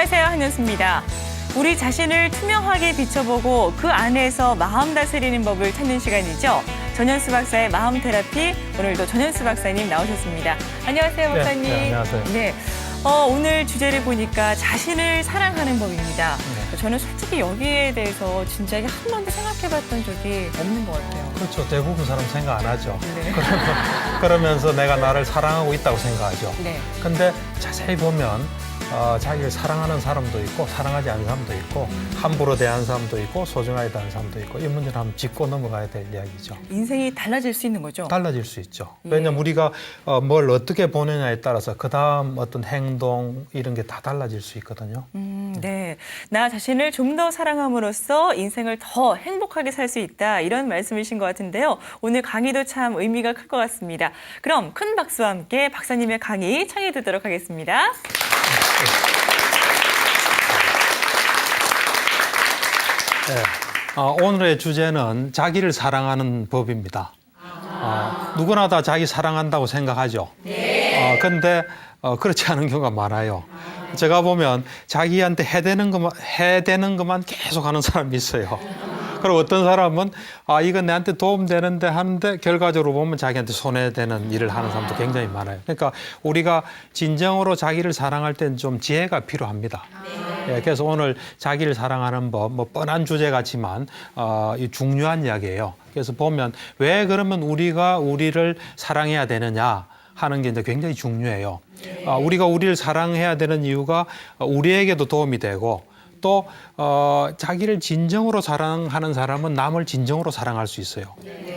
안녕하세요, 한윤수입니다. 우리 자신을 투명하게 비춰보고 그 안에서 마음 다스리는 법을 찾는 시간이죠. 전현수 박사의 마음 테라피, 오늘도 전현수 박사님 나오셨습니다. 안녕하세요, 박사님. 네, 안녕하세요. 네. 오늘 주제를 보니까 자신을 사랑하는 법입니다. 네. 저는 솔직히 여기에 대해서 진작에 한 번도 생각해봤던 적이 없는 것 같아요. 그렇죠. 대부분 사람 생각 안 하죠. 네. 그러면서 내가 나를 사랑하고 있다고 생각하죠. 네. 근데 자세히 보면 자기를 사랑하는 사람도 있고 사랑하지 않는 사람도 있고 함부로 대하는 사람도 있고 소중하게 대하는 사람도 있고 이 문제는 한번 짚고 넘어가야 될 이야기죠. 인생이 달라질 수 있는 거죠? 달라질 수 있죠. 예. 왜냐하면 우리가 뭘 어떻게 보느냐에 따라서 그다음 어떤 행동 이런 게 다 달라질 수 있거든요. 네. 나 자신을 좀 더 사랑함으로써 인생을 더 행복하게 살 수 있다. 이런 말씀이신 것 같은데요. 오늘 강의도 참 의미가 클 것 같습니다. 그럼 큰 박수와 함께 박사님의 강의 청해 듣도록 하겠습니다. 네. 오늘의 주제는 자기를 사랑하는 법입니다. 누구나 다 자기 사랑한다고 생각하죠. 근데 그렇지 않은 경우가 많아요. 제가 보면 자기한테 해대는 것만 계속 하는 사람이 있어요. 그리고 어떤 사람은 이건 내한테 도움되는데 하는데 결과적으로 보면 자기한테 손해되는 일을 하는 사람도 굉장히 많아요. 그러니까 우리가 진정으로 자기를 사랑할 때는 좀 지혜가 필요합니다. 예, 그래서 오늘 자기를 사랑하는 법, 뭐 뻔한 주제 같지만 이 중요한 이야기예요. 그래서 보면 왜 그러면 우리가 우리를 사랑해야 되느냐 하는 게 이제 굉장히 중요해요. 우리가 우리를 사랑해야 되는 이유가 우리에게도 도움이 되고 또 자기를 진정으로 사랑하는 사람은 남을 진정으로 사랑할 수 있어요.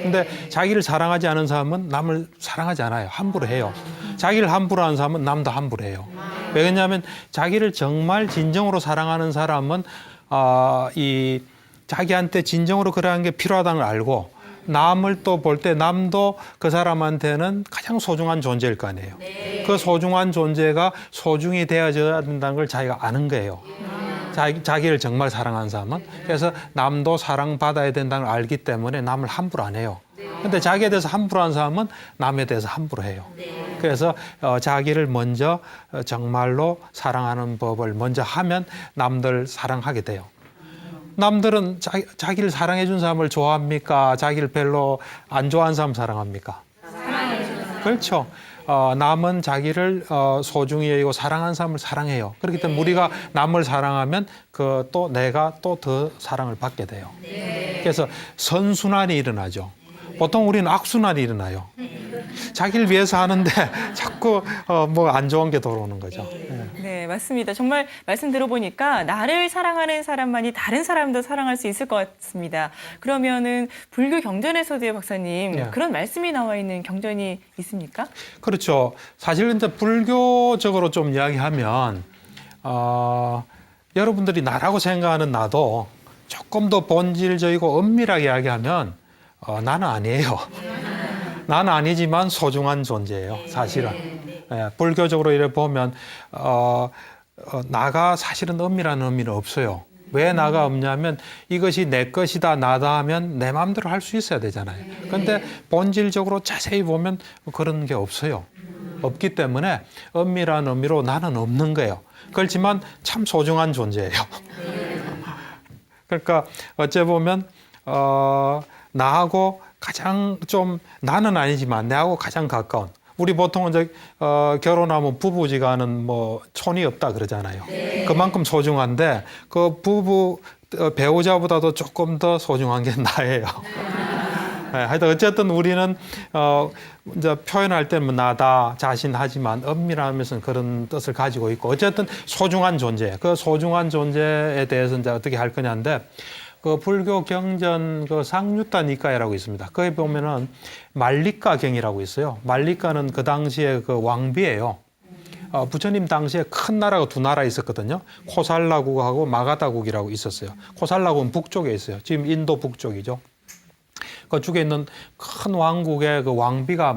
근데 자기를 사랑하지 않은 사람은 남을 사랑하지 않아요. 함부로 해요. 자기를 함부로 하는 사람은 남도 함부로 해요. 왜냐하면 자기를 정말 진정으로 사랑하는 사람은 이 자기한테 진정으로 그러한 게 필요하다는 걸 알고 남을 또 볼 때 남도 그 사람한테는 가장 소중한 존재일 거 아니에요. 그 소중한 존재가 소중히 되어져야 된다는 걸 자기가 아는 거예요. 자기를 정말 사랑하는 사람은. 그래서 남도 사랑받아야 된다는 걸 알기 때문에 남을 함부로 안 해요. 근데 자기에 대해서 함부로 하는 사람은 남에 대해서 함부로 해요. 그래서 자기를 먼저 정말로 사랑하는 법을 먼저 하면 남들 사랑하게 돼요. 남들은 자기를 사랑해 준 사람을 좋아합니까? 자기를 별로 안 좋아하는 사람 사랑합니까? 그렇죠. 남은 자기를 소중히 여기고 사랑하는 사람을 사랑해요. 그렇기 때문에 우리가 남을 사랑하면 또 내가 또 더 사랑을 받게 돼요. 그래서 선순환이 일어나죠. 보통 우리는 악순환이 일어나요. 자기를 위해서 하는데 자꾸 뭐 안 좋은 게 돌아오는 거죠. 네, 맞습니다. 정말 말씀 들어보니까 나를 사랑하는 사람만이 다른 사람도 사랑할 수 있을 것 같습니다. 그러면은 불교 경전에서도요, 박사님, 그런 말씀이 나와 있는 경전이 있습니까? 그렇죠. 사실 근데 불교적으로 좀 이야기하면 여러분들이 나라고 생각하는 나도 조금 더 본질적이고 엄밀하게 이야기하면 나는 아니에요. 나는 아니지만 소중한 존재예요, 사실은. 예, 불교적으로 이렇게 보면 나가 사실은 엄밀한 의미는 없어요. 왜 나가 없냐면 이것이 내 것이다, 나다 하면 내 마음대로 할 수 있어야 되잖아요. 그런데 본질적으로 자세히 보면 그런 게 없어요. 없기 때문에 엄밀한 의미로 나는 없는 거예요. 그렇지만 참 소중한 존재예요. 그러니까 어째 보면 나하고 가장 좀 나는 아니지만 내하고 가장 가까운 우리 보통은 이제 결혼하면 부부지간은 뭐 촌이 없다 그러잖아요. 그만큼 소중한데 그 부부 배우자보다도 조금 더 소중한 게 나예요. 네, 하여튼 어쨌든 우리는 이제 표현할 때는 나다 자신하지만 엄밀하면서 그런 뜻을 가지고 있고 어쨌든 소중한 존재. 그 소중한 존재에 대해서 이제 어떻게 할 거냐인데. 그 불교 경전 그 상유타 니카야라고 있습니다. 거기 보면은 말리카경이라고 있어요. 말리카는 그 당시에 그 왕비예요. 부처님 당시에 큰 나라가 두 나라 있었거든요. 코살라국하고 마가다국이라고 있었어요. 코살라국은 북쪽에 있어요. 지금 인도 북쪽이죠. 그쪽에 있는 큰 왕국의 그 왕비가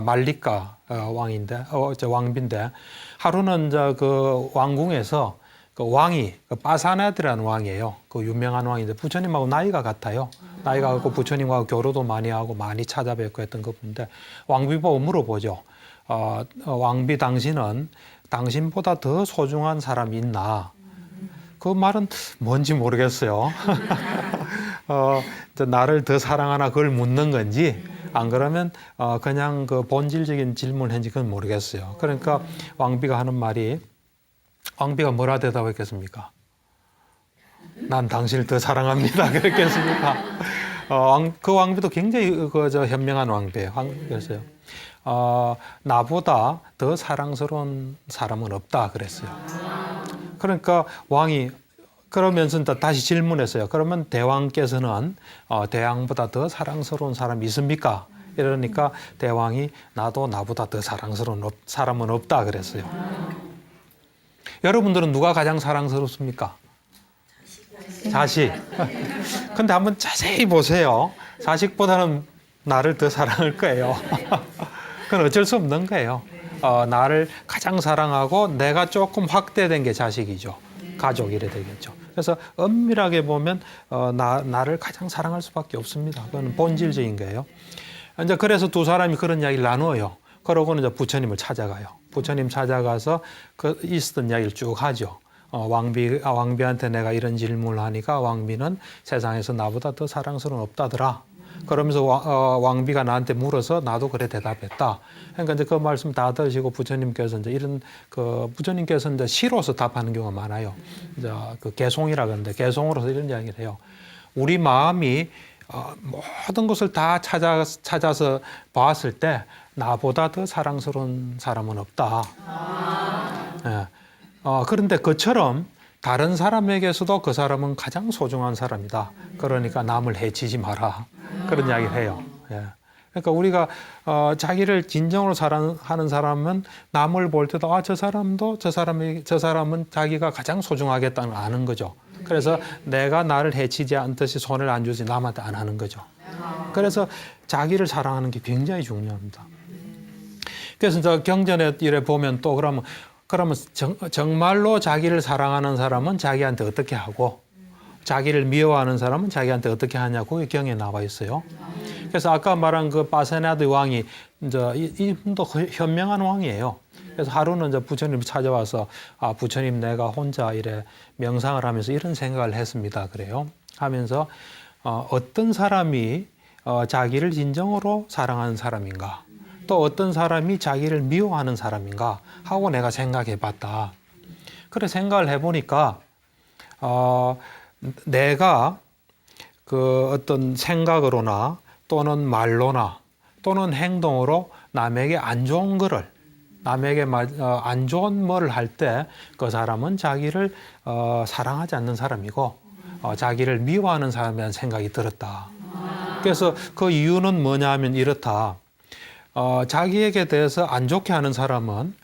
말리카 왕인데, 왕비인데 하루는 이제 그 왕궁에서 그 왕이 빠사나드라는 왕이에요. 그 유명한 왕인데 부처님하고 나이가 같아요. 나이가 같고 부처님하고 교류도 많이 하고 많이 찾아뵙고 했던 것인데 왕비 보고 물어보죠. 왕비 당신은 당신보다 더 소중한 사람이 있나? 그 말은 뭔지 모르겠어요. 나를 더 사랑하나 그걸 묻는 건지 안 그러면 그냥 그 본질적인 질문을 했는지 그건 모르겠어요. 그러니까 왕비가 하는 말이 왕비가 뭐라 대답했겠습니까? 난 당신을 더 사랑합니다. 그랬겠습니까? 그 왕비도 굉장히 현명한 왕비예요. 그랬어요. 나보다 더 사랑스러운 사람은 없다 그랬어요. 그러니까 왕이 그러면서 다시 질문했어요. 그러면 대왕께서는 대왕보다 더 사랑스러운 사람이 있습니까? 이러니까 대왕이 나도 나보다 더 사랑스러운 사람은 없다 그랬어요. 여러분들은 누가 가장 사랑스럽습니까? 자식. 근데 한번 자세히 보세요. 자식보다는 나를 더 사랑할 거예요. 그건 어쩔 수 없는 거예요. 나를 가장 사랑하고 내가 조금 확대된 게 자식이죠. 가족 이래 되겠죠. 그래서 엄밀하게 보면 나를 가장 사랑할 수밖에 없습니다. 그건 본질적인 거예요. 이제 그래서 두 사람이 그런 이야기를 나누어요. 그러고는 이제 부처님을 찾아가요. 부처님 찾아가서 그 있었던 이야기를 쭉 하죠. 왕비한테 내가 이런 질문을 하니까 왕비는 세상에서 나보다 더 사랑스러운 없다더라. 그러면서 왕비가 나한테 물어서 나도 그래 대답했다. 그러니까 이제 그 말씀 다 들으시고 부처님께서 이제 부처님께서 이제 시로서 답하는 경우가 많아요. 이제 그 개송이라 그러는데 개송으로서 이런 이야기를 해요. 우리 마음이 모든 것을 다 찾아서 봤을 때 나보다 더 사랑스러운 사람은 없다. 예. 그런데 그처럼 다른 사람에게서도 그 사람은 가장 소중한 사람이다. 그러니까 남을 해치지 마라. 그런 이야기를 해요. 예. 그러니까 우리가 자기를 진정으로 사랑하는 사람은 남을 볼 때도 저 사람은 자기가 가장 소중하겠다는 걸 아는 거죠. 그래서 내가 나를 해치지 않듯이 손을 안 주지 남한테 안 하는 거죠. 그래서 자기를 사랑하는 게 굉장히 중요합니다. 그래서 이제 경전에 이래 보면 또 그러면 정말로 자기를 사랑하는 사람은 자기한테 어떻게 하고 자기를 미워하는 사람은 자기한테 어떻게 하냐고 경에 나와 있어요. 그래서 아까 말한 그 바세나드 왕이 이제 이분도 현명한 왕이에요. 그래서 하루는 이제 부처님을 찾아와서 부처님 내가 혼자 이래 명상을 하면서 이런 생각을 했습니다. 그래요. 하면서 어떤 사람이 자기를 진정으로 사랑하는 사람인가? 또 어떤 사람이 자기를 미워하는 사람인가 하고 내가 생각해 봤다. 그래 생각을 해보니까 내가 그 어떤 생각으로나 또는 말로나 또는 행동으로 남에게 안 좋은 거를 남에게 안 좋은 뭐를 할 때 그 사람은 자기를 사랑하지 않는 사람이고 자기를 미워하는 사람이라는 생각이 들었다. 그래서 그 이유는 뭐냐 하면 이렇다. 자기에게 대해서 안 좋게 하는 사람은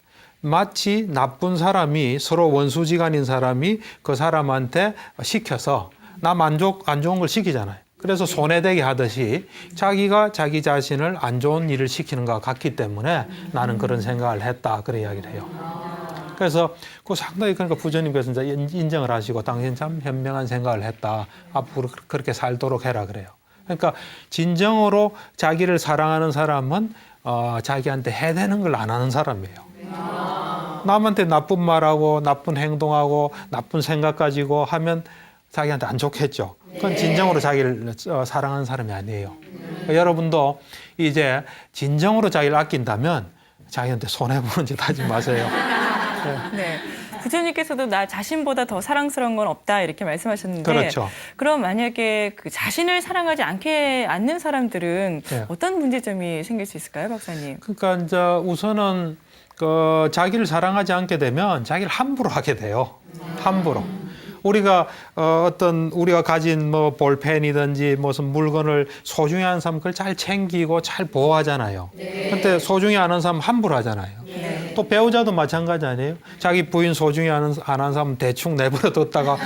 마치 나쁜 사람이 서로 원수지간인 사람이 그 사람한테 시켜서 남 안 좋은 걸 시키잖아요. 그래서 손해되게 하듯이 자기가 자기 자신을 안 좋은 일을 시키는 것과 같기 때문에 나는 그런 생각을 했다. 그런 이야기를 해요. 그래서 그 상당히 그러니까 부처님께서 이제 인정을 하시고 당신 참 현명한 생각을 했다. 앞으로 그렇게 살도록 해라 그래요. 그러니까 진정으로 자기를 사랑하는 사람은 자기한테 해대는 걸 안 하는 사람이에요. 남한테 나쁜 말하고 나쁜 행동하고 나쁜 생각 가지고 하면 자기한테 안 좋겠죠. 그건 진정으로 자기를 사랑하는 사람이 아니에요. 여러분도 이제 진정으로 자기를 아낀다면 자기한테 손해보는 짓 하지 마세요. 네. 부처님께서도 나 자신보다 더 사랑스러운 건 없다 이렇게 말씀하셨는데 그렇죠. 그럼 만약에 그 자신을 사랑하지 않는 사람들은 네. 어떤 문제점이 생길 수 있을까요, 박사님? 그러니까 이제 우선은 자기를 사랑하지 않게 되면 자기를 함부로 하게 돼요. 함부로. 우리가 우리가 가진 뭐 볼펜이든지 무슨 물건을 소중히 하는 사람 그걸 잘 챙기고 잘 보호하잖아요. 근데 소중히 하는 사람 함부로 하잖아요. 또 배우자도 마찬가지 아니에요? 자기 부인 소중히 안 하는 사람은 대충 내버려 뒀다가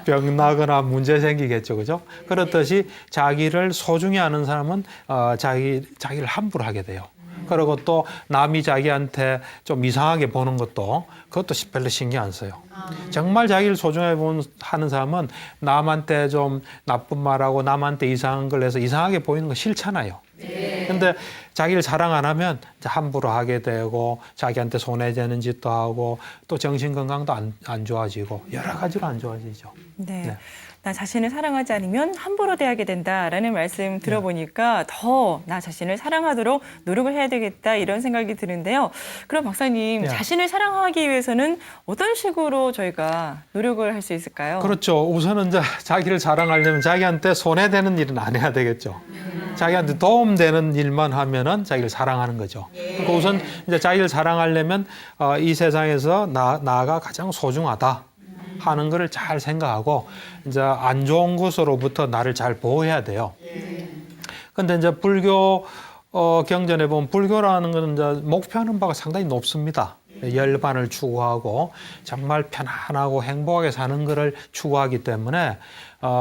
병 나거나 문제 생기겠죠. 그죠? 그렇듯이 자기를 소중히 하는 사람은 자기를 함부로 하게 돼요. 그리고 또 남이 자기한테 좀 이상하게 보는 그것도 별로 신경 안 써요. 정말 자기를 소중하게 하는 사람은 남한테 좀 나쁜 말하고 남한테 이상한 걸 해서 이상하게 보이는 거 싫잖아요. 근데 자기를 사랑 안 하면 이제 함부로 하게 되고 자기한테 손해되는 짓도 하고 또 정신 건강도 안 좋아지고 여러 가지로 안 좋아지죠. 네. 네. 나 자신을 사랑하지 않으면 함부로 대하게 된다라는 말씀 들어보니까 더 나 자신을 사랑하도록 노력을 해야 되겠다 이런 생각이 드는데요. 그럼 박사님, 네. 자신을 사랑하기 위해서는 어떤 식으로 저희가 노력을 할 수 있을까요? 그렇죠. 우선은 이제 자기를 사랑하려면 자기한테 손해되는 일은 안 해야 되겠죠. 자기한테 도움되는 일만 하면은 자기를 사랑하는 거죠. 그러니까 우선 이제 자기를 사랑하려면 이 세상에서 나가 가장 소중하다 하는 거를 잘 생각하고 이제 안 좋은 것으로부터 나를 잘 보호해야 돼요. 근데 이제 불교 경전에 보면 불교라는 것은 이제 목표하는 바가 상당히 높습니다. 열반을 추구하고 정말 편안하고 행복하게 사는 것을 추구하기 때문에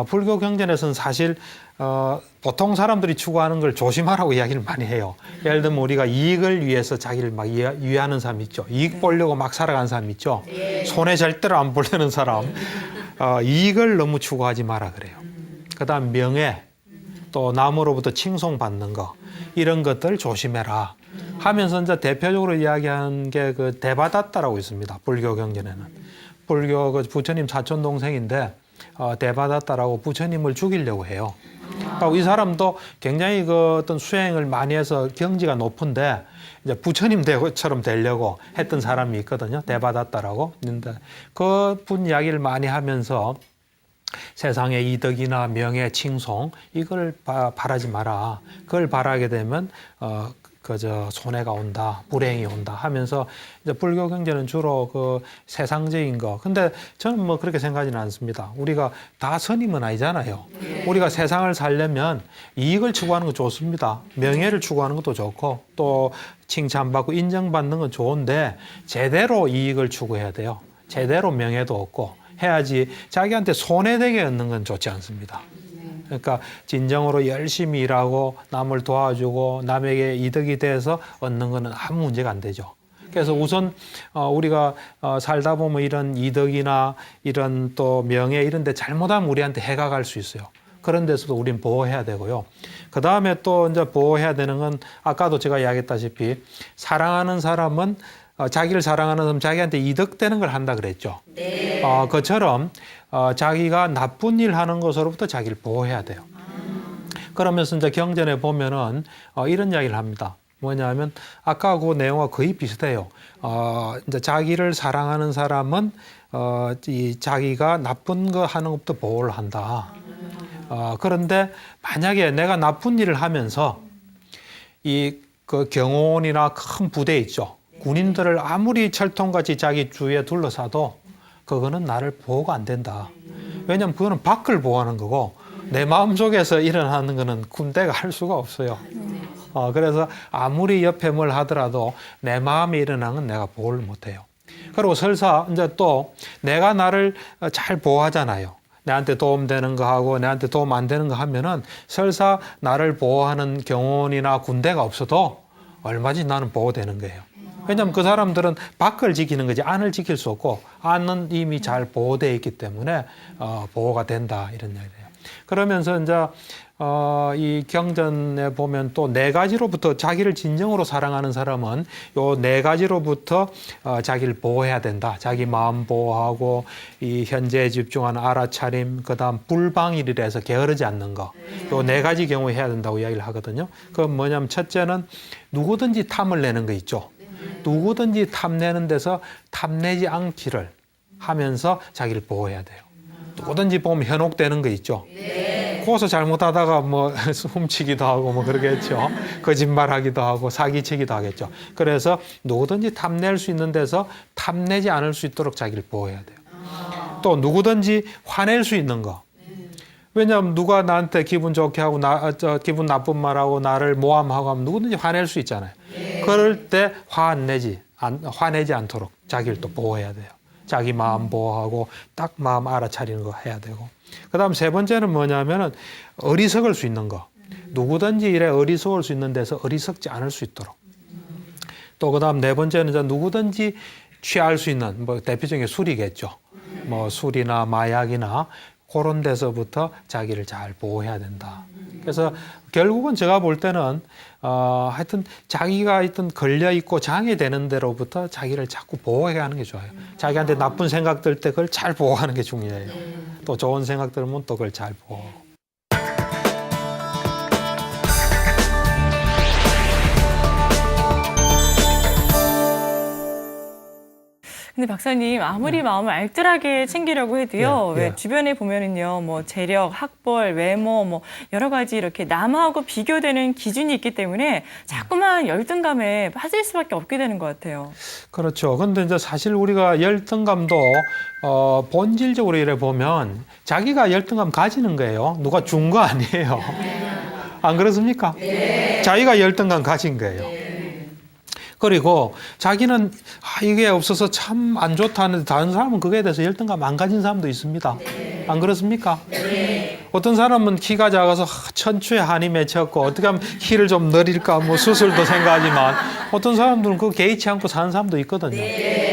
불교 경전에서는 사실 보통 사람들이 추구하는 걸 조심하라고 이야기를 많이 해요. 예를 들면 우리가 이익을 위해서 자기를 막 위하는 사람 있죠. 이익 보려고 막 살아가는 사람 있죠. 손해 절대로 안 보려는 사람. 이익을 너무 추구하지 마라 그래요. 그다음 명예, 또 남으로부터 칭송받는 거 이런 것들 조심해라 하면서 이제 대표적으로 이야기한 게 그 대바다타라고 있습니다. 불교 경전에는. 불교 그 부처님 사촌 동생인데 대바다타라고 부처님을 죽이려고 해요. 그러니까 이 사람도 굉장히 그 어떤 수행을 많이 해서 경지가 높은데 이제 부처님 대처럼 되려고 했던 사람이 있거든요. 대바다타라고. 근데 그 분 이야기를 많이 하면서 세상의 이득이나 명예, 칭송 이걸 바라지 마라. 그걸 바라게 되면 그저 손해가 온다, 불행이 온다 하면서 이제 불교 경제는 주로 그 세상적인 거. 근데 저는 뭐 그렇게 생각하지는 않습니다. 우리가 다 선임은 아니잖아요. 우리가 세상을 살려면 이익을 추구하는 거 좋습니다. 명예를 추구하는 것도 좋고 또 칭찬받고 인정받는 건 좋은데 제대로 이익을 추구해야 돼요. 제대로 명예도 얻고 해야지 자기한테 손해되게 얻는 건 좋지 않습니다. 그러니까 진정으로 열심히 일하고 남을 도와주고 남에게 이득이 돼서 얻는 거는 아무 문제가 안 되죠. 그래서 우선 우리가 살다 보면 이런 이득이나 이런 또 명예 이런 데 잘못하면 우리한테 해가 갈 수 있어요. 그런 데서도 우린 보호해야 되고요. 그 다음에 또 이제 보호해야 되는 건 아까도 제가 이야기했다시피 사랑하는 사람은 자기를 사랑하는 사람 자기한테 이득되는 걸 한다 그랬죠. 네. 그처럼 자기가 나쁜 일 하는 것으로부터 자기를 보호해야 돼요. 그러면서 이제 경전에 보면은 이런 이야기를 합니다. 뭐냐면 아까 그 내용과 거의 비슷해요. 이제 자기를 사랑하는 사람은 이 자기가 나쁜 거 하는 것부터 보호를 한다. 그런데 만약에 내가 나쁜 일을 하면서 이 그 경호원이나 큰 부대 있죠. 군인들을 아무리 철통같이 자기 주위에 둘러싸도 그거는 나를 보호가 안 된다. 왜냐하면 그거는 밖을 보호하는 거고 내 마음속에서 일어나는 거는 군대가 할 수가 없어요. 그래서 아무리 옆에 뭘 하더라도 내 마음에 일어나는 건 내가 보호를 못해요. 그리고 설사 이제 또 내가 나를 잘 보호하잖아요. 내한테 도움되는 거 하고 내한테 도움 안 되는 거 하면은 설사 나를 보호하는 경호원이나 군대가 없어도 얼마든지 나는 보호되는 거예요. 왜냐하면 그 사람들은 밖을 지키는 거지 안을 지킬 수 없고 안은 이미 잘 보호되어 있기 때문에 보호가 된다 이런 얘기예요. 그러면서 이제 이 경전에 보면 또 네 가지로부터 자기를 진정으로 사랑하는 사람은 요 네 가지로부터 자기를 보호해야 된다. 자기 마음 보호하고 이 현재에 집중하는 알아차림, 그다음 불방일이라서 게으르지 않는 거. 요 네 가지 경우에 해야 된다고 이야기를 하거든요. 그건 뭐냐면 첫째는 누구든지 탐을 내는 거 있죠. 누구든지 탐내는 데서 탐내지 않기를 하면서 자기를 보호해야 돼요. 누구든지 보면 현혹되는 거 있죠. 거기서 잘못하다가 뭐 훔치기도 하고 뭐 그러겠죠. 거짓말하기도 하고 사기치기도 하겠죠. 그래서 누구든지 탐낼 수 있는 데서 탐내지 않을 수 있도록 자기를 보호해야 돼요. 또 누구든지 화낼 수 있는 거. 왜냐하면 누가 나한테 기분 좋게 하고 기분 나쁜 말하고 나를 모함하고 하면 누구든지 화낼 수 있잖아요. 그럴 때 화내지 않도록 자기를 또 보호해야 돼요. 자기 마음 보호하고 딱 마음 알아차리는 거 해야 되고. 그다음 세 번째는 뭐냐면은 어리석을 수 있는 거. 누구든지 이래 어리석을 수 있는 데서 어리석지 않을 수 있도록. 또 그다음 네 번째는 이제 누구든지 취할 수 있는 뭐 대표적인 술이겠죠. 뭐 술이나 마약이나 그런 데서부터 자기를 잘 보호해야 된다. 그래서 결국은 제가 볼 때는 하여튼 자기가 있던 걸려 있고 장애되는 데로부터 자기를 자꾸 보호해 가는 게 좋아요. 자기한테 나쁜 생각 들 때 그걸 잘 보호하는 게 중요해요. 또 좋은 생각 들면 또 그걸 잘 보호하고. 근데 박사님 아무리 마음을 알뜰하게 챙기려고 해도요. 예, 예. 왜 주변에 보면은요. 뭐 재력, 학벌, 외모 뭐 여러 가지 이렇게 남하고 비교되는 기준이 있기 때문에 자꾸만 열등감에 빠질 수밖에 없게 되는 것 같아요. 그렇죠. 근데 이제 사실 우리가 열등감도 본질적으로 이래 보면 자기가 열등감 가지는 거예요. 누가 준 거 아니에요. 안 그렇습니까? 자기가 열등감 가진 거예요. 그리고 자기는 이게 없어서 참 안 좋다 하는데 다른 사람은 그거에 대해서 열등감 안 가진 사람도 있습니다. 안 그렇습니까? 어떤 사람은 키가 작아서 천추에 한이 맺혔고 어떻게 하면 키를 좀 늘릴까 뭐 수술도 생각하지만 어떤 사람들은 그거 개의치 않고 사는 사람도 있거든요.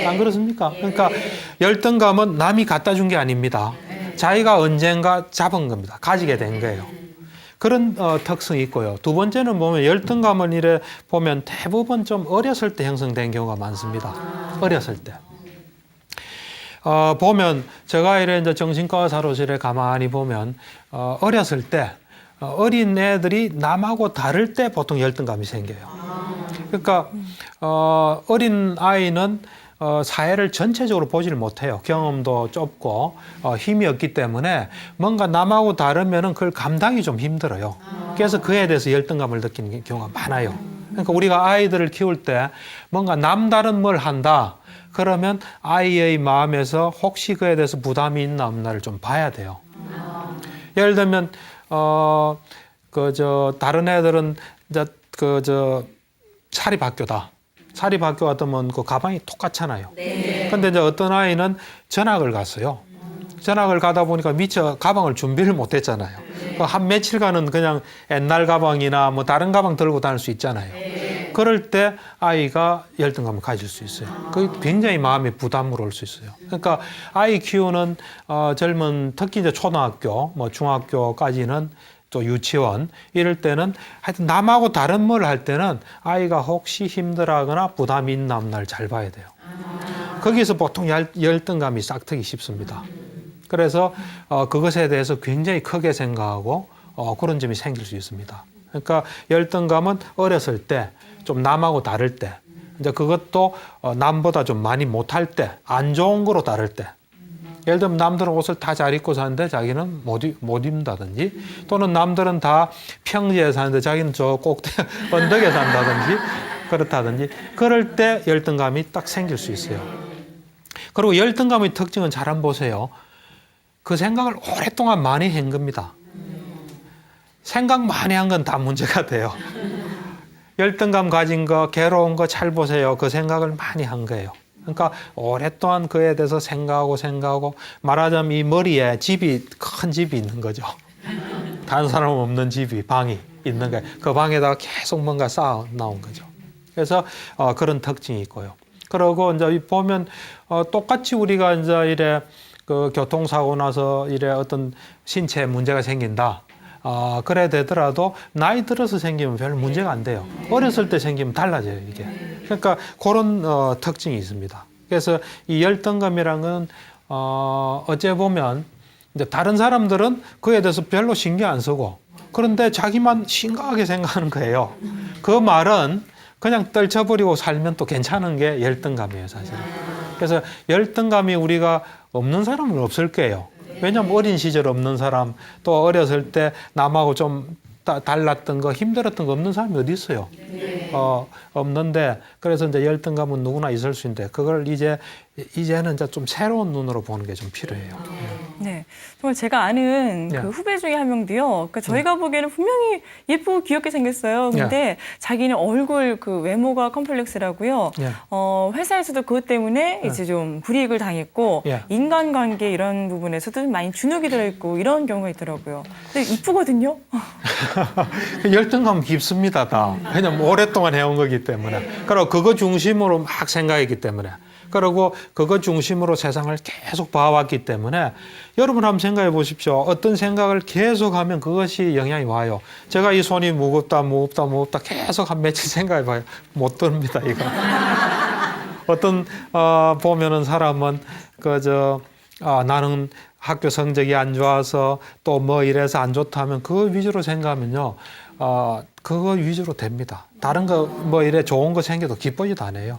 안 그렇습니까? 그러니까 열등감은 남이 갖다 준 게 아닙니다. 자기가 언젠가 잡은 겁니다. 가지게 된 거예요. 그런 특성이 있고요. 두 번째는 보면 열등감을 이래 보면 대부분 좀 어렸을 때 형성된 경우가 많습니다. 어렸을 때. 보면 제가 이래 이제 정신과 의사로서 이래 가만히 보면 어렸을 때 어린 애들이 남하고 다를 때 보통 열등감이 생겨요. 그러니까 어린 아이는 사회를 전체적으로 보지를 못해요. 경험도 좁고 힘이 없기 때문에 뭔가 남하고 다르면은 그걸 감당이 좀 힘들어요. 그래서 그에 대해서 열등감을 느끼는 경우가 많아요. 그러니까 우리가 아이들을 키울 때 뭔가 남다른 뭘 한다. 그러면 아이의 마음에서 혹시 그에 대해서 부담이 있나 없나를 좀 봐야 돼요. 예를 들면 다른 애들은 이제 사립학교다. 사립학교 같으면 그 가방이 똑같잖아요. 근데 이제 어떤 아이는 전학을 갔어요. 전학을 가다 보니까 미처 가방을 준비를 못 했잖아요. 한 며칠간은 그냥 옛날 가방이나 뭐 다른 가방 들고 다닐 수 있잖아요. 그럴 때 아이가 열등감을 가질 수 있어요. 그게 굉장히 마음에 부담으로 올 수 있어요. 그러니까 아이 키우는 젊은 특히 이제 초등학교, 뭐 중학교까지는 또 유치원 이럴 때는 하여튼 남하고 다른 뭘 할 때는 아이가 혹시 힘들어하거나 부담이 있나 없나를 잘 봐야 돼요. 거기서 보통 열등감이 싹트기 쉽습니다. 그래서 그것에 대해서 굉장히 크게 생각하고 그런 점이 생길 수 있습니다. 그러니까 열등감은 어렸을 때, 좀 남하고 다를 때, 이제 그것도 남보다 좀 많이 못할 때, 안 좋은 거로 다를 때. 예를 들면 남들은 옷을 다 잘 입고 사는데 자기는 못 입는다든지 또는 남들은 다 평지에 사는데 자기는 저 꼭대 언덕에 산다든지 그렇다든지 그럴 때 열등감이 딱 생길 수 있어요. 그리고 열등감의 특징은 잘 한번 보세요. 그 생각을 오랫동안 많이 한 겁니다. 생각 많이 한 건 다 문제가 돼요. 열등감 가진 거, 괴로운 거 잘 보세요. 그 생각을 많이 한 거예요. 그러니까 오랫동안 그에 대해서 생각하고 말하자면 이 머리에 큰 집이 있는 거죠. 다른 사람 없는 방이 있는 거예요. 그 방에다가 계속 뭔가 쌓아 나온 거죠. 그래서 그런 특징이 있고요. 그리고 이제 보면 똑같이 우리가 이제 이래 그 교통사고 나서 이래 어떤 신체에 문제가 생긴다. 그래 되더라도 나이 들어서 생기면 별 문제가 안 돼요. 어렸을 때 생기면 달라져요, 이게. 그러니까 그런 특징이 있습니다. 그래서 이 열등감이라는 건 어째 보면 이제 다른 사람들은 그에 대해서 별로 신경 안 쓰고 그런데 자기만 심각하게 생각하는 거예요. 그 말은 그냥 떨쳐버리고 살면 또 괜찮은 게 열등감이에요, 사실은. 그래서 열등감이 우리가 없는 사람은 없을 거예요. 왜냐하면 어린 시절 없는 사람, 또 어렸을 때 남하고 좀 달랐던 거, 힘들었던 거 없는 사람이 어디 있어요? 없는데, 그래서 이제 열등감은 누구나 있을 수 있는데, 그걸 이제는 이제 좀 새로운 눈으로 보는 게 좀 필요해요. 네. 정말 제가 아는 그 후배 중에 한 명도요. 그러니까 저희가 보기에는 분명히 예쁘고 귀엽게 생겼어요. 근데 자기는 얼굴 그 외모가 컴플렉스라고요. 회사에서도 그것 때문에 이제 좀 불이익을 당했고 인간관계 이런 부분에서도 좀 많이 주눅이 들어있고 이런 경우가 있더라고요. 근데 이쁘거든요. 열등감 깊습니다, 다. 왜냐면 오랫동안 해온 거기 때문에. 그리고 그거 중심으로 막 생각했기 때문에. 그리고 그것 중심으로 세상을 계속 봐왔기 때문에 여러분 한번 생각해 보십시오. 어떤 생각을 계속하면 그것이 영향이 와요. 제가 이 손이 무겁다 계속 한 며칠 생각해 봐요. 못 듭니다, 이거. 어떤 보면은 사람은 나는 학교 성적이 안 좋아서 또 뭐 이래서 안 좋다 하면 그거 위주로 생각하면요. 그거 위주로 됩니다. 다른 거 뭐 이래 좋은 거 생겨도 기쁘지도 않아요.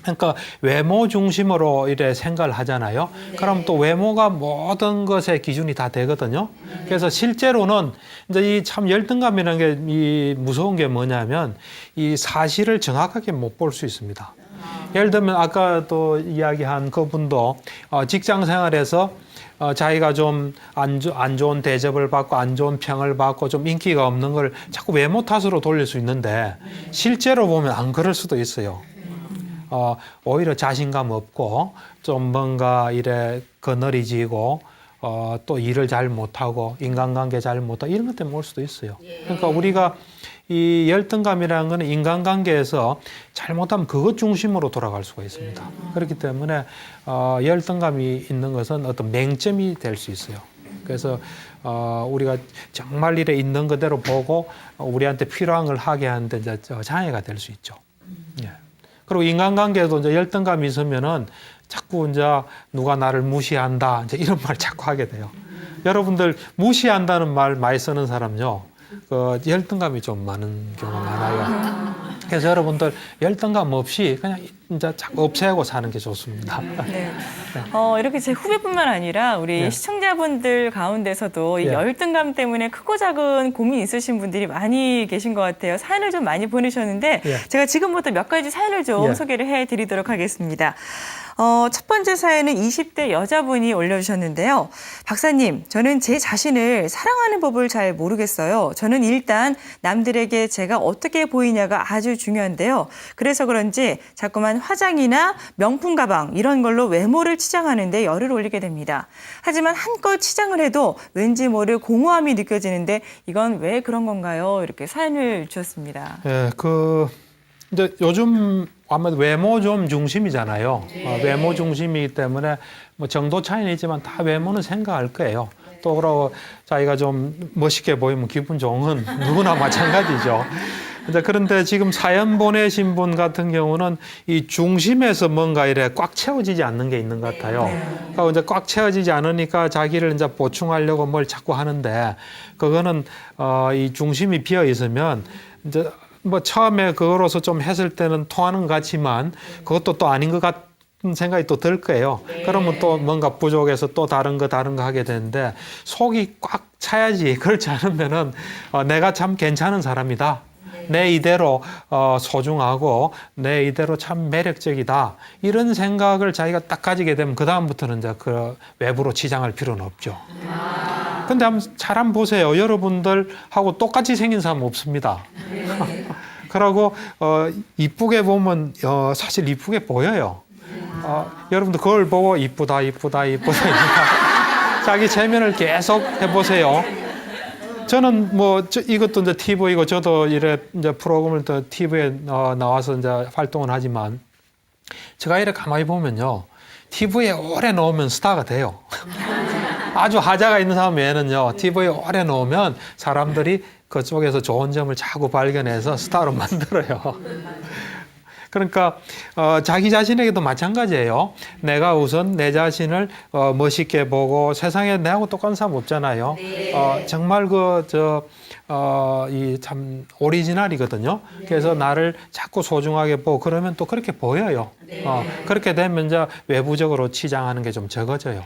그러니까 외모 중심으로 이래 생각을 하잖아요. 그럼 또 외모가 모든 것의 기준이 다 되거든요. 그래서 실제로는 이제 이 참 열등감이라는 게 이 무서운 게 뭐냐면 이 사실을 정확하게 못 볼 수 있습니다. 예를 들면 아까 또 이야기한 그분도 직장 생활에서 자기가 좀 안 좋은 대접을 받고 안 좋은 평을 받고 좀 인기가 없는 걸 자꾸 외모 탓으로 돌릴 수 있는데 실제로 보면 안 그럴 수도 있어요. 오히려 자신감 없고 좀 뭔가 이래 거느리지고 또 일을 잘 못하고 인간관계 잘 못하고 이런 것 때문에 올 수도 있어요. 그러니까 우리가 이 열등감이라는 것은 인간관계에서 잘못하면 그것 중심으로 돌아갈 수가 있습니다. 그렇기 때문에 열등감이 있는 것은 어떤 맹점이 될 수 있어요. 그래서 우리가 정말 이래 있는 그대로 보고 우리한테 필요한 걸 하게 하는데 이제 장애가 될 수 있죠. 예. 그리고 인간관계에도 이제 열등감이 있으면은 자꾸 이제 누가 나를 무시한다 이제 이런 말 자꾸 하게 돼요. 여러분들 무시한다는 말 많이 쓰는 사람요. 열등감이 좀 많은 경우가 많아요. 그래서 여러분들 열등감 없이 그냥 이제 자꾸 없애고 사는 게 좋습니다. 네. 이렇게 제 후배뿐만 아니라 우리 네. 시청자분들 가운데서도 이 예. 열등감 때문에 크고 작은 고민 있으신 분들이 많이 계신 것 같아요. 사연을 좀 많이 보내셨는데 예. 제가 지금부터 몇 가지 사연을 좀 예. 소개를 해드리도록 하겠습니다. 첫 번째 사연은 20대 여자분이 올려주셨는데요. 박사님, 저는 제 자신을 사랑하는 법을 잘 모르겠어요. 저는 일단 남들에게 제가 어떻게 보이냐가 아주 중요한데요. 그래서 그런지 자꾸만 화장이나 명품 가방 이런 걸로 외모를 치장하는데 열을 올리게 됩니다. 하지만 한껏 치장을 해도 왠지 모를 공허함이 느껴지는데 이건 왜 그런 건가요? 이렇게 사연을 주셨습니다. 예, 이제 요즘 아무래도 외모 좀 중심이잖아요. 외모 중심이기 때문에 뭐 정도 차이는 있지만 다 외모는 생각할 거예요. 또 그러고 자기가 좀 멋있게 보이면 기분 좋은 건 누구나 마찬가지죠. 그런데 지금 사연 보내신 분 같은 경우는 이 중심에서 뭔가 이래 꽉 채워지지 않는 게 있는 것 같아요. 그러니까 이제 꽉 채워지지 않으니까 자기를 이제 보충하려고 뭘 자꾸 하는데 그거는 이 중심이 비어 있으면 이제 뭐 처음에 그거로서 좀 했을 때는 통하는 것 같지만 그것도 또 아닌 것 같은 생각이 또 들 거예요. 그러면 또 뭔가 부족해서 또 다른 거 하게 되는데 속이 꽉 차야지. 그렇지 않으면은 내가 참 괜찮은 사람이다. 내 이대로 소중하고 내 이대로 참 매력적이다. 이런 생각을 자기가 딱 가지게 되면 그다음부터는 이제 그 외부로 치장할 필요는 없죠. 근데 잘 한번 보세요. 여러분들하고 똑같이 생긴 사람 없습니다. 그러고 이쁘게 보면 사실 이쁘게 보여요. 여러분들 그걸 보고 이쁘다. 자기 체면을 계속 해보세요. 저는 이것도 이제 TV이고 저도 이래 이제 프로그램을 또 TV에 나와서 이제 활동을 하지만 제가 이래 가만히 보면요. TV에 오래 넣으면 스타가 돼요. 아주 하자가 있는 사람 외에는요. TV에 오래 넣으면 사람들이 그쪽에서 좋은 점을 자꾸 발견해서 스타로 만들어요. 그러니까 자기 자신에게도 마찬가지예요. 내가 우선 내 자신을 멋있게 보고 세상에 내하고 똑같은 사람 없잖아요. 정말 이 참 오리지널이거든요. 그래서 나를 자꾸 소중하게 보고 그러면 또 그렇게 보여요. 그렇게 되면 이제 외부적으로 치장하는 게 좀 적어져요.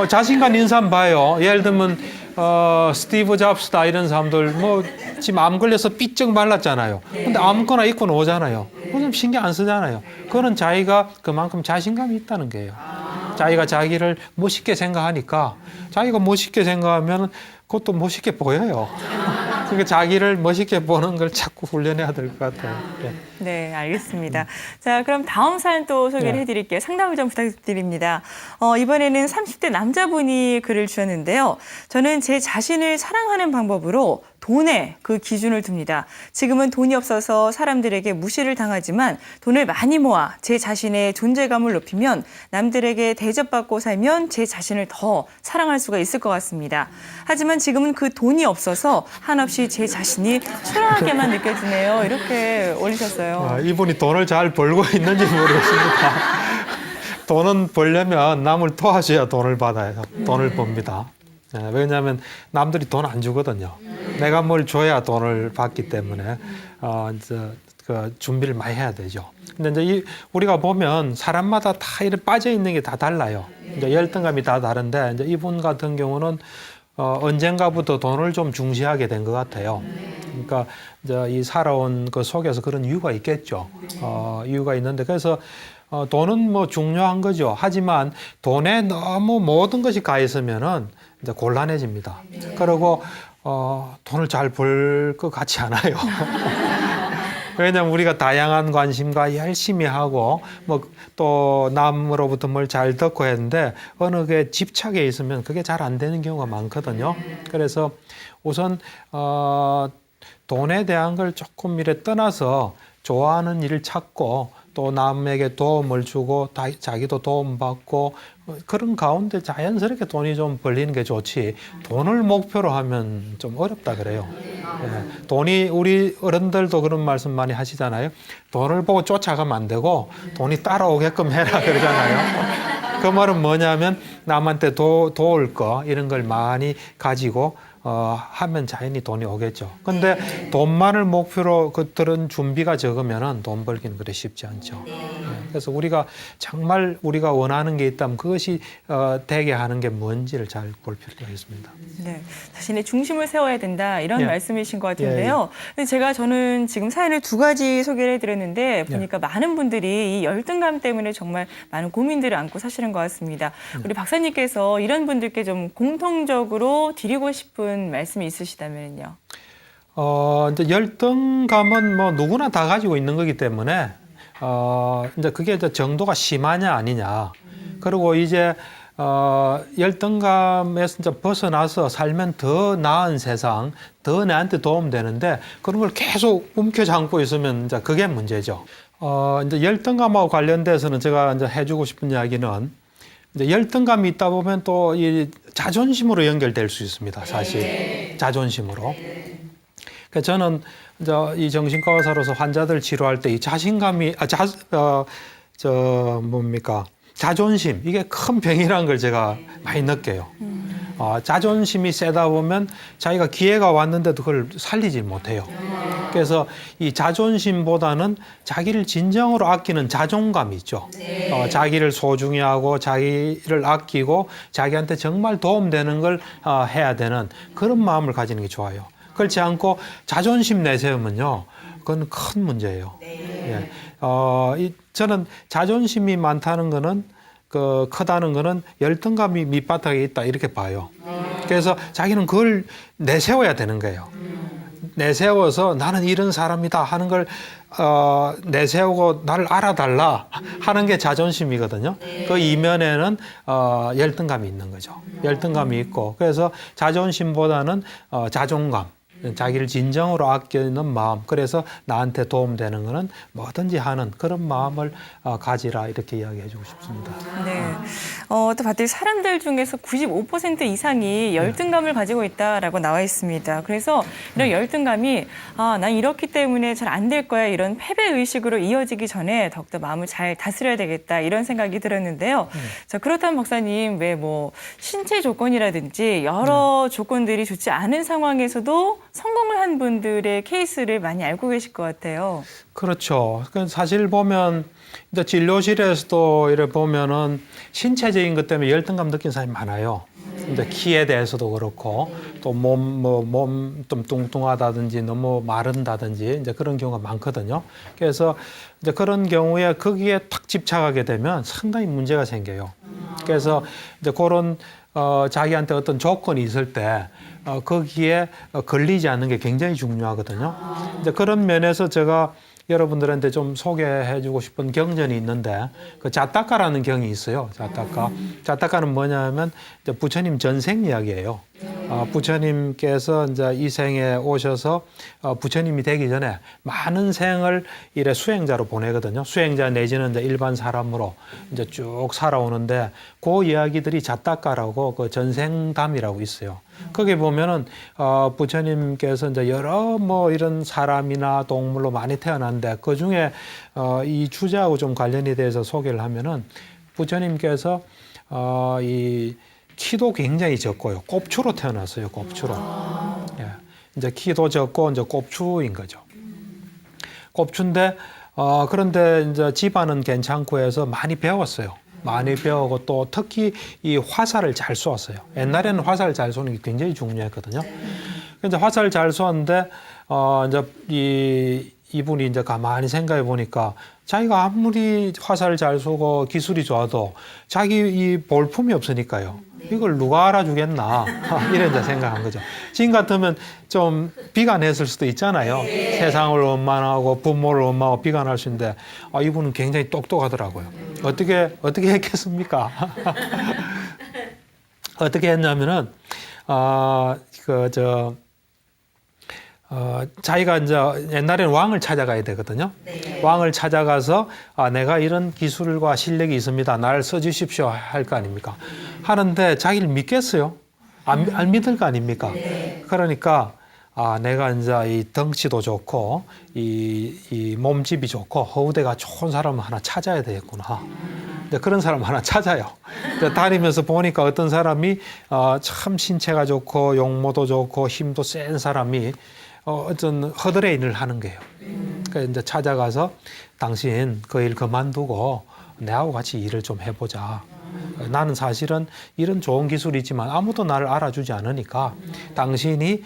자신감 있는 사람 봐요. 예를 들면 스티브 잡스다 이런 사람들 지금 암 걸려서 삐쩍 말랐잖아요. 근데 아무거나 입고 오잖아요. 그건 신경 안 쓰잖아요. 그거는 자기가 그만큼 자신감이 있다는 거예요. 자기가 자기를 멋있게 생각하니까 자기가 멋있게 생각하면 그것도 멋있게 보여요. 그러니까 자기를 멋있게 보는 걸 자꾸 훈련해야 될 것 같아요. 네. 네, 알겠습니다. 자, 그럼 다음 사연 또 소개를 네. 해드릴게요. 상담을 좀 부탁드립니다. 이번에는 30대 남자분이 글을 주셨는데요. 저는 제 자신을 사랑하는 방법으로 돈에 그 기준을 둡니다. 지금은 돈이 없어서 사람들에게 무시를 당하지만 돈을 많이 모아 제 자신의 존재감을 높이면 남들에게 대접받고 살면 제 자신을 더 사랑할 수가 있을 것 같습니다. 하지만 지금은 그 돈이 없어서 한없이 제 자신이 초라하게만 느껴지네요. 이렇게 올리셨어요. 이분이 돈을 잘 벌고 있는지 모르겠습니다. 돈은 벌려면 남을 도와줘야 돈을 받아요. 돈을 법니다. 네, 왜냐하면 남들이 돈 안 주거든요. 내가 뭘 줘야 돈을 받기 때문에 이제 그 준비를 많이 해야 되죠. 근데 이제 우리가 보면 사람마다 다 이렇게 빠져 있는 게 다 달라요. 이제 열등감이 다 다른데 이제 이분 같은 경우는 언젠가부터 돈을 좀 중시하게 된 것 같아요. 그러니까 이제 이 살아온 그 속에서 그런 이유가 있겠죠. 이유가 있는데 그래서 돈은 뭐 중요한 거죠. 하지만 돈에 너무 모든 것이 가 있으면은 이제 곤란해집니다. 그리고 돈을 잘 벌 것 같지 않아요. 왜냐하면 우리가 다양한 관심과 열심히 하고 뭐 또 남으로부터 뭘 잘 듣고 했는데 어느 게 집착에 있으면 그게 잘 안 되는 경우가 많거든요. 그래서 우선 돈에 대한 걸 조금 이래 떠나서 좋아하는 일을 찾고 또 남에게 도움을 주고 자기도 도움받고 그런 가운데 자연스럽게 돈이 좀 벌리는 게 좋지 돈을 목표로 하면 좀 어렵다 그래요. 예, 돈이 우리 어른들도 그런 말씀 많이 하시잖아요. 돈을 보고 쫓아가면 안 되고 돈이 따라오게끔 해라 그러잖아요. 그 말은 뭐냐면 남한테 도울 거 이런 걸 많이 가지고 하면 자연히 돈이 오겠죠. 근데 돈만을 목표로 그들은 준비가 적으면은 돈 벌기는 그리 쉽지 않죠. 그래서 우리가 정말 우리가 원하는 게 있다면 그것이 되게 하는 게 뭔지를 잘 볼 필요가 있습니다. 네, 자신의 중심을 세워야 된다 이런 예. 말씀이신 것 같은데요. 근데 저는 지금 사연을 두 가지 소개를 해드렸는데 보니까 많은 분들이 이 열등감 때문에 정말 많은 고민들을 안고 사시는 것 같습니다. 우리 박사님께서 이런 분들께 좀 공통적으로 드리고 싶은 말씀이 있으시다면요. 이제 열등감은 뭐 누구나 다 가지고 있는 거기 때문에 이제 그게 이제 정도가 심하냐 아니냐. 그리고 이제 열등감에서 이제 벗어나서 살면 더 나은 세상, 더 나한테 도움되는데 그런 걸 계속 움켜잡고 있으면 이제 그게 문제죠. 이제 열등감하고 관련돼서는 제가 이제 해주고 싶은 이야기는 이제 열등감이 있다 보면 또 이 자존심으로 연결될 수 있습니다. 사실 자존심으로. 그러니까 저는 이제 이 정신과 의사로서 환자들 치료할 때 이 자신감이 자존심 이게 큰 병이라는 걸 제가 많이 느껴요. 자존심이 세다 보면 자기가 기회가 왔는데도 그걸 살리지 못해요. 그래서 이 자존심보다는 자기를 진정으로 아끼는 자존감이 있죠. 자기를 소중히 하고 자기를 아끼고 자기한테 정말 도움되는 걸 해야 되는 그런 마음을 가지는 게 좋아요. 그렇지 않고 자존심 내세우면요. 그건 큰 문제예요. 예. 저는 자존심이 많다는 거는 크다는 거는 열등감이 밑바닥에 있다 이렇게 봐요. 그래서 자기는 그걸 내세워야 되는 거예요. 내세워서 나는 이런 사람이다 하는 걸 내세우고 나를 알아달라 하는 게 자존심이거든요. 그 이면에는 열등감이 있는 거죠. 열등감이 있고 그래서 자존심보다는 자존감. 자기를 진정으로 아끼는 마음, 그래서 나한테 도움되는 거는 뭐든지 하는 그런 마음을 가지라 이렇게 이야기해 주고 싶습니다. 네. 또 봤더니 사람들 중에서 95% 이상이 열등감을 가지고 있다라고 나와 있습니다. 그래서 이런 열등감이 난 이렇기 때문에 잘 안 될 거야 이런 패배 의식으로 이어지기 전에 더욱더 마음을 잘 다스려야 되겠다 이런 생각이 들었는데요. 자, 그렇다면 박사님 왜 뭐 신체 조건이라든지 여러 조건들이 좋지 않은 상황에서도 성공을 한 분들의 케이스를 많이 알고 계실 것 같아요. 그렇죠. 사실 보면 이제 진료실에서도 이렇게 보면은 신체적인 것 때문에 열등감 느끼는 사람이 많아요. 이제 키에 대해서도 그렇고 또 몸 좀 뚱뚱하다든지 너무 마른다든지 이제 그런 경우가 많거든요. 그래서 이제 그런 경우에 거기에 탁 집착하게 되면 상당히 문제가 생겨요. 그래서 이제 그런 자기한테 어떤 조건이 있을 때 거기에 걸리지 않는 게 굉장히 중요하거든요. 이제 그런 면에서 제가 여러분들한테 좀 소개해주고 싶은 경전이 있는데 그 자타카라는 경이 있어요. 자타카. 자타카는 뭐냐면 이제 부처님 전생 이야기예요. 부처님께서 이제 이 생에 오셔서 부처님이 되기 전에 많은 생을 이래 수행자로 보내거든요. 수행자 내지는 이제 일반 사람으로 이제 쭉 살아오는데 그 이야기들이 자타카라고 그 전생담이라고 있어요. 거기 보면은 부처님께서 이제 여러 뭐 이런 사람이나 동물로 많이 태어났는데 그 중에 이 주제하고 좀 관련이 돼서 소개를 하면은 부처님께서 이 키도 굉장히 적고요. 꼽추로 태어났어요. 꼽추로. 예. 이제 키도 적고 이제 꼽추인 거죠. 꼽추인데 그런데 이제 집안은 괜찮고 해서 많이 배웠어요. 많이 배우고 또 특히 이 화살을 잘 쏘았어요. 옛날에는 화살 잘 쏘는 게 굉장히 중요했거든요. 그래서 화살 잘 쏘았는데 이제 이분이 이제 가만히 생각해 보니까 자기가 아무리 화살을 잘 쏘고 기술이 좋아도 자기 이 볼품이 없으니까요. 이걸 누가 알아주겠나 이런 이제 생각한 거죠. 지금 같으면 좀 비관했을 수도 있잖아요. 세상을 원망하고 부모를 원망하고 비관할 수 있는데 이분은 굉장히 똑똑하더라고요. 어떻게 했겠습니까? 어떻게 했냐면은 자기가 이제 옛날에는 왕을 찾아가야 되거든요. 네. 왕을 찾아가서 내가 이런 기술과 실력이 있습니다. 나를 써주십시오 할 거 아닙니까? 하는데 자기를 믿겠어요? 안 믿을 거 아닙니까? 네. 그러니까 내가 이제 이 덩치도 좋고 이 몸집이 좋고 허우대가 좋은 사람을 하나 찾아야 되겠구나. 그런 사람 하나 찾아요. 다니면서 보니까 어떤 사람이 참 신체가 좋고 용모도 좋고 힘도 센 사람이 어떤 허드레인을 하는 거예요. 그러니까 이제 찾아가서 당신 그 일 그만두고 내하고 같이 일을 좀 해보자. 나는 사실은 이런 좋은 기술이지만 아무도 나를 알아주지 않으니까 당신이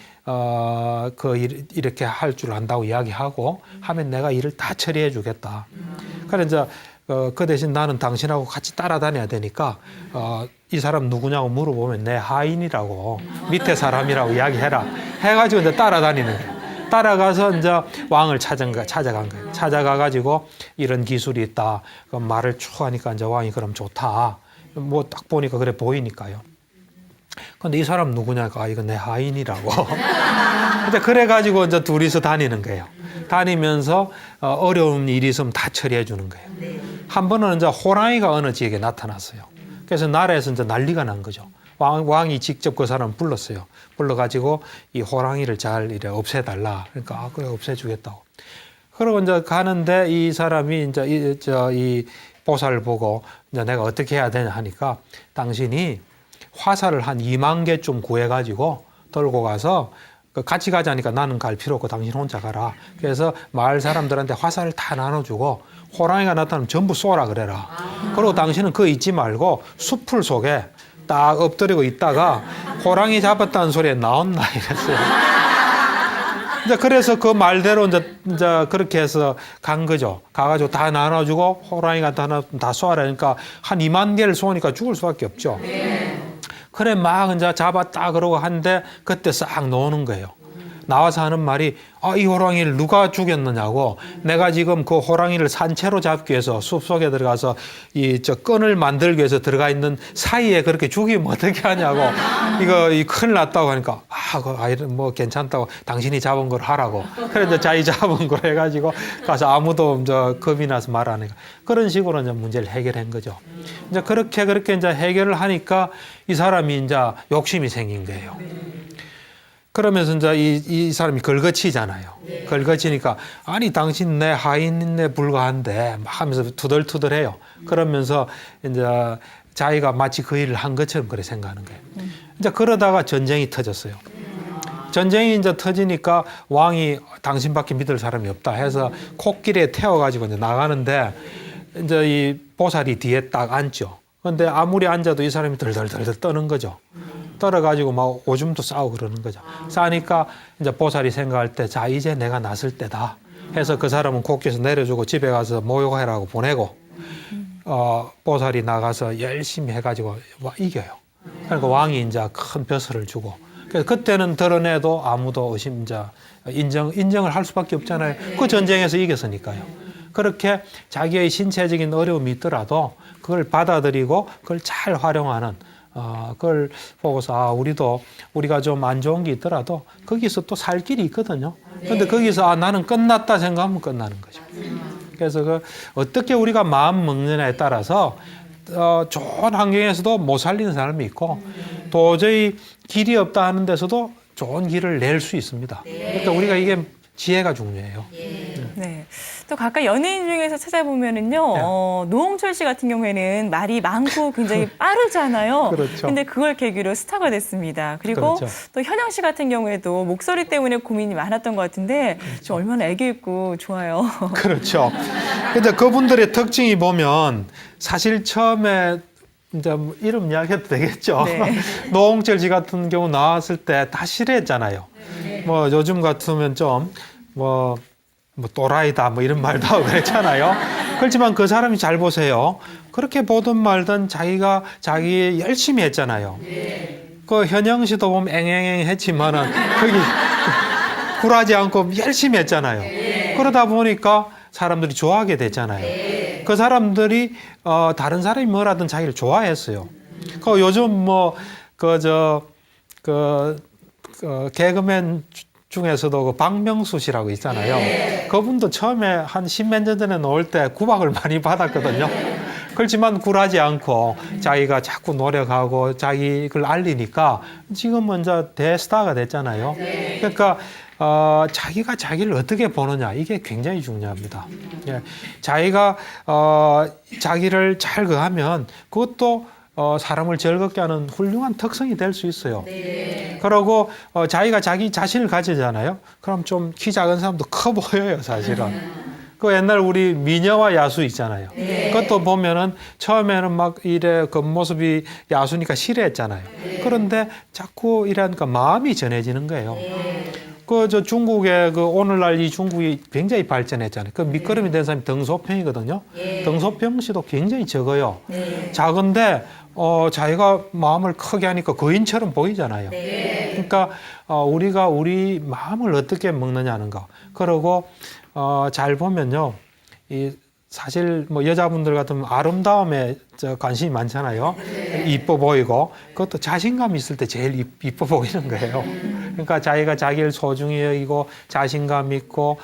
그 일 이렇게 할 줄 안다고 이야기하고 하면 내가 일을 다 처리해 주겠다. 그래 이제 그 대신 나는 당신하고 같이 따라다녀야 되니까 이 사람 누구냐고 물어보면 내 하인이라고 밑에 사람이라고 이야기해라 해가지고 이제 따라다니는 거예요. 따라가서 이제 왕을 찾아간 거예요. 찾아가가지고 이런 기술이 있다. 그 말을 쭉 하니까 이제 왕이 그럼 좋다. 뭐 딱 보니까 그래 보이니까요. 근데 이 사람 누구냐가 이거 내 하인이라고. 이제 그래가지고 이제 둘이서 다니는 거예요. 다니면서 어려운 일이 있으면 다 처리해 주는 거예요. 한 번은 이제 호랑이가 어느 지역에 나타났어요. 그래서 나라에서 이제 난리가 난 거죠. 왕이 직접 그 사람을 불렀어요. 불러가지고 이 호랑이를 잘 이래 없애달라. 그러니까 그래 없애주겠다고. 그러고 이제 가는데 이 사람이 이제 이 보살을 보고 이제 내가 어떻게 해야 되냐 하니까 당신이 화살을 한 2만 개쯤 구해가지고 들고 가서 같이 가자니까 나는 갈 필요 없고 당신 혼자 가라. 그래서 마을 사람들한테 화살을 다 나눠주고 호랑이가 나타나면 전부 쏘라 그래라. 그리고 당신은 그거 잊지 말고 숲풀 속에 딱 엎드리고 있다가 호랑이 잡았다는 소리에 나온나 이랬어요. 이제 그래서 그 말대로 이제 그렇게 해서 간 거죠. 가가지고 다 나눠주고 호랑이가 다 쏘아라니까 한 2만 개를 쏘니까 죽을 수밖에 없죠. 그래 막 이제 잡았다 그러고 한데 그때 싹 노는 거예요. 나와서 하는 말이 이 호랑이를 누가 죽였느냐고 내가 지금 그 호랑이를 산채로 잡기 위해서 숲속에 들어가서 저 끈을 만들기 위해서 들어가 있는 사이에 그렇게 죽이면 어떻게 하냐고 이거 큰일 났다고 하니까 그 아이는 뭐 괜찮다고 당신이 잡은 걸 하라고 그래 이제 자기 잡은 걸 해가지고 가서 아무도 이제 겁이 나서 말 안 해가 그런 식으로 이제 문제를 해결한 거죠. 이제 그렇게 이제 해결을 하니까 이 사람이 이제 욕심이 생긴 거예요. 그러면서 이제 이 사람이 걸거치잖아요. 걸거치니까 아니 당신 내 하인에 불과한데 막 하면서 투덜투덜해요. 그러면서 이제 자기가 마치 그 일을 한 것처럼 그렇게 생각하는 거예요. 이제 그러다가 전쟁이 터졌어요. 전쟁이 이제 터지니까 왕이 당신밖에 믿을 사람이 없다 해서 콧길에 태워가지고 이제 나가는데 이제 이 보살이 뒤에 딱 앉죠. 근데 아무리 앉아도 이 사람이 덜덜덜 떠는 거죠. 떨어가지고 막 오줌도 싸고 그러는 거죠. 싸니까 이제 보살이 생각할 때, 자, 이제 내가 났을 때다. 해서 그 사람은 곡기에서 내려주고 집에 가서 모욕하라고 보내고, 보살이 나가서 열심히 해가지고 이겨요. 그러니까 왕이 이제 큰 벼슬을 주고, 그래서 그때는 드러내도 아무도 인정을 할 수밖에 없잖아요. 그 전쟁에서 이겼으니까요. 그렇게 자기의 신체적인 어려움이 있더라도 그걸 받아들이고 그걸 잘 활용하는 그걸 보고서 우리가 좀 안 좋은 게 있더라도 거기서 또 살 길이 있거든요. 그런데 거기서 나는 끝났다 생각하면 끝나는 거죠. 그래서 어떻게 우리가 마음 먹느냐에 따라서 좋은 환경에서도 못 살리는 사람이 있고 도저히 길이 없다 하는 데서도 좋은 길을 낼 수 있습니다. 그러니까 우리가 이게 지혜가 중요해요. 네. 또 각각 연예인 중에서 찾아보면은요, 노홍철 씨 같은 경우에는 말이 많고 굉장히 빠르잖아요. 그렇죠. 근데 그걸 계기로 스타가 됐습니다. 그리고 그렇죠. 또 현영 씨 같은 경우에도 목소리 때문에 고민이 많았던 것 같은데, 좀 얼마나 애교 있고 좋아요. 그렇죠. 근데 그분들의 특징이 보면 사실 처음에 이제 이름 이야기해도 되겠죠. 네. 노홍철 씨 같은 경우 나왔을 때 다 싫어했잖아요. 뭐 요즘 같으면 좀 뭐 또라이다 뭐 이런 말도 하고 그랬잖아요. 그렇지만 그 사람이 잘 보세요. 그렇게 보든 말든 자기 열심히 했잖아요. 그 현영 씨도 보면 앵앵앵 했지만은 거기 굴하지 않고 열심히 했잖아요. 그러다 보니까 사람들이 좋아하게 됐잖아요. 그 사람들이 다른 사람이 뭐라든 자기를 좋아했어요. 그 요즘 개그맨 중에서도 그 박명수 씨라고 있잖아요. 그분도 처음에 한 십몇 년 전에 나올 때 구박을 많이 받았거든요. 그렇지만 굴하지 않고 자기가 자꾸 노력하고 자기를 알리니까 지금은 이제 대스타가 됐잖아요. 그러니까 자기가 자기를 어떻게 보느냐 이게 굉장히 중요합니다. 예. 자기가 자기를 잘 하면 그것도 사람을 즐겁게 하는 훌륭한 특성이 될 수 있어요. 그리고 자기가 자기 자신을 가지잖아요. 그럼 좀 키 작은 사람도 커 보여요, 사실은. 그 옛날 우리 미녀와 야수 있잖아요. 그것도 보면은 처음에는 막 이래 겉모습이 야수니까 싫어했잖아요. 그런데 자꾸 이러니까 마음이 전해지는 거예요. 중국의 오늘날 이 중국이 굉장히 발전했잖아요. 그 밑거름이 된 사람이 덩소평이거든요. 덩소평 씨도 굉장히 적어요. 작은데, 자기가 마음을 크게 하니까 거인처럼 보이잖아요. 그러니까, 우리가 우리 마음을 어떻게 먹느냐는 거. 그리고, 잘 보면요. 사실 뭐 여자분들 같으면 아름다움에 관심이 많잖아요. 이뻐 보이고 그것도 자신감 있을 때 제일 이뻐 보이는 거예요. 그러니까 자기가 자기를 소중히 여기고 자신감 있고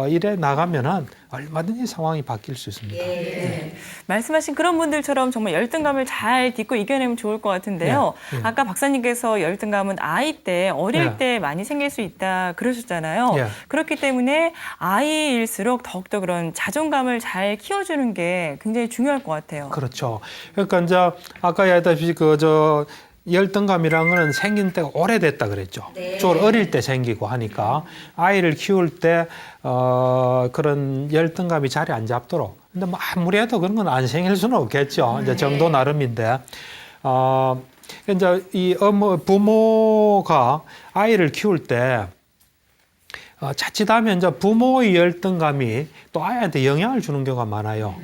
이래 나가면은 얼마든지 상황이 바뀔 수 있습니다. 말씀하신 그런 분들처럼 정말 열등감을 잘 딛고 이겨내면 좋을 것 같은데요. 아까 박사님께서 열등감은 아이 때, 어릴 때 많이 생길 수 있다 그러셨잖아요. 그렇기 때문에 아이일수록 더욱더 그런 자존감을 잘 키워주는 게 굉장히 중요할 것 같아요. 그렇죠. 그러니까 이제 아까 얘기했다시피 열등감이라는 거는 생긴 때가 오래됐다 그랬죠. 주로 어릴 때 생기고 하니까 아이를 키울 때 그런 열등감이 자리 안 잡도록. 근데 뭐 아무리 해도 그런 건 안 생길 수는 없겠죠. 이제 정도 나름인데. 이제 부모가 아이를 키울 때 자칫하면 이제 부모의 열등감이 또 아이한테 영향을 주는 경우가 많아요.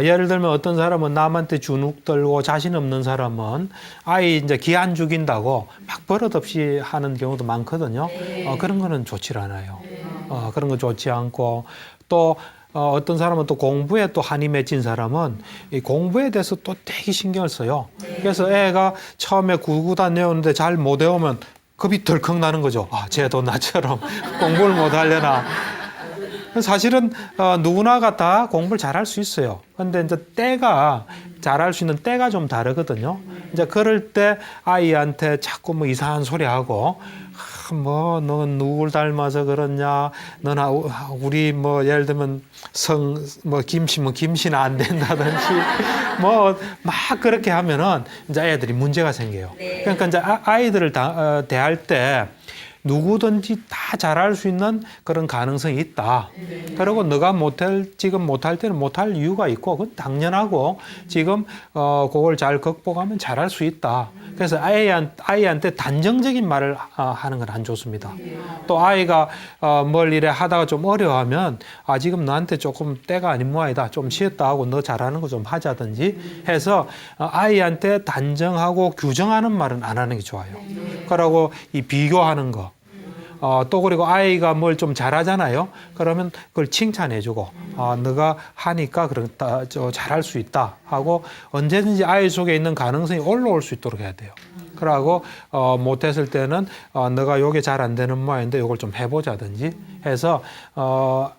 예를 들면 어떤 사람은 남한테 주눅 들고 자신 없는 사람은 아이 이제 기 안 죽인다고 막 버릇없이 하는 경우도 많거든요. 그런 거는 좋지 않아요. 그런 거 좋지 않고 또 어떤 사람은 또 공부에 또 한이 맺힌 사람은 이 공부에 대해서 또 되게 신경을 써요. 그래서 애가 처음에 구구단 외우는데 잘 못 외우면 겁이 덜컥 나는 거죠. 쟤도 나처럼 공부를 못 하려나. 사실은 누구나가 다 공부를 잘할 수 있어요. 근데 이제 잘할 수 있는 때가 좀 다르거든요. 이제 그럴 때 아이한테 자꾸 뭐 이상한 소리 하고 넌 누굴 닮아서 그러냐, 우리 뭐 예를 들면 김씨는 안 된다든지 막 그렇게 하면은 이제 애들이 문제가 생겨요. 그러니까 이제 아이들을 대할 때 누구든지 다 잘할 수 있는 그런 가능성이 있다. 그리고 너가 지금 못할 때는 못할 이유가 있고 그건 당연하고 지금 그걸 잘 극복하면 잘할 수 있다. 그래서 아이한테 단정적인 말을 하는 건 안 좋습니다. 또 아이가 뭘 이래 하다가 좀 어려워하면 지금 너한테 조금 때가 아닌 모양이다. 좀 쉬었다 하고 너 잘하는 거 좀 하자든지 해서 아이한테 단정하고 규정하는 말은 안 하는 게 좋아요. 그러고 이 비교하는 거. 또 그리고 아이가 뭘 좀 잘하잖아요. 그러면 그걸 칭찬해주고, 너가 하니까 그렇다, 잘할 수 있다 하고 언제든지 아이 속에 있는 가능성이 올라올 수 있도록 해야 돼요. 그러고 못했을 때는 너가 요게 잘 안 되는 모양인데 요걸 좀 해보자든지 해서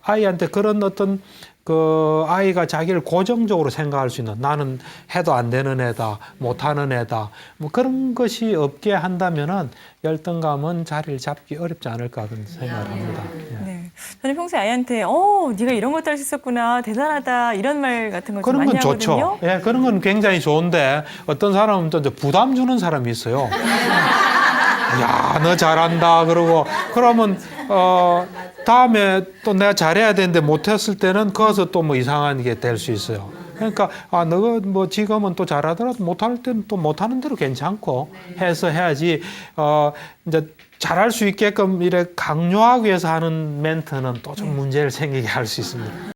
아이한테 그런 어떤 그 아이가 자기를 고정적으로 생각할 수 있는 나는 해도 안 되는 애다, 못하는 애다, 뭐 그런 것이 없게 한다면은 열등감은 자리를 잡기 어렵지 않을까 그런 생각을 합니다. 예. 네. 저는 평소에 아이한테 네가 이런 것도 할 수 있었구나, 대단하다 이런 말 같은 걸 좀 그런 많이 건 좋죠. 하거든요. 예, 그런 건 굉장히 좋은데 어떤 사람은 또 이제 부담 주는 사람이 있어요. 야, 너 잘한다. 그러고 그러면 다음에 또 내가 잘해야 되는데 못했을 때는 거기서 또 뭐 이상한 게 될 수 있어요. 그러니까 너가 뭐 지금은 또 잘하더라도 못할 때는 또 못하는 대로 괜찮고 해서 해야지. 이제 잘할 수 있게끔 이래 강요하기 위해서 하는 멘트는 또 좀 문제를 생기게 할 수 있습니다.